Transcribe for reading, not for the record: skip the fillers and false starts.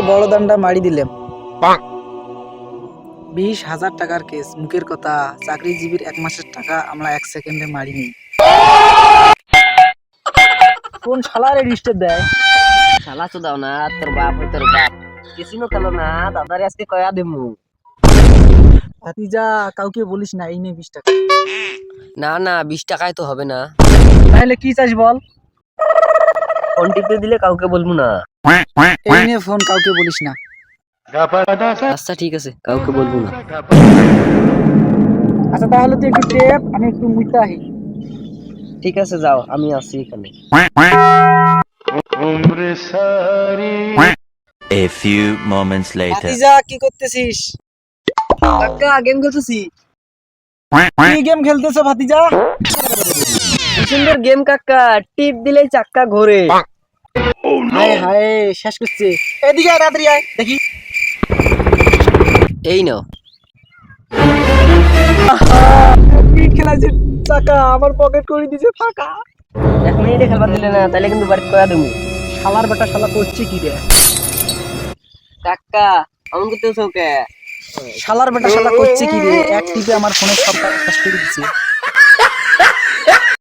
বড় দান্ডা মারি দিলাম। 20,000 টাকার কেস, মুখের কথা। চাকরিজীবীর 1 মাসের টাকা আমরা 1 সেকেন্ডে মারি নি। কোন শালারে ডিস্টার্ব দেয়? শালা তো দাও না, তোর বাপ হয় তোর বাপ। কিসিনো খেলো না, দাদারে আজকে কয়া দেমু। ভাতিজা, কাউকে বলিস না, এই নে 20 টাকা। না না, 20 টাকায় তো হবে না। তাহলে কি চাস বল? ফোন টিপতে দিলে কাউকে বলবো না। এই নে ফোন, কাউকে বলিস না। আচ্ছা ঠিক আছে, কাউকে বলবো না। আচ্ছা তাহলে তুই একটু টেপ, আমি একটু মুইতে আহি। ঠিক আছে যাও, আমি আছি এখানে। A few moments later. ভাতিজা, কি করতেছিস? কাকা গেম খেলতেছি। কি গেম খেলতেছো ভাতিজা? কি সুন্দর গেম কাকা, টিপ দিলেই চাক্কা ঘোরে। হায় হায়, শেষ করছে। এদিকে আয়, তাড়াতাড়ি আয় দেখি। এই নাও। কি খেলাইছে চাকা, আমার পকেট করে দিয়েছে ফাঁকা। 1 মিনিটে খেলবার দিলে না, তাহলে কিন্তু বাড়ি কয়া দেবো। শালার বেটা, শালা করছে কি রে? কাকা এমন করতেছো কে? শালার বেটা, শালা করছে কি রে? এক টিপে আমার ফোনের সব টাকা শেষ করে দিচ্ছে।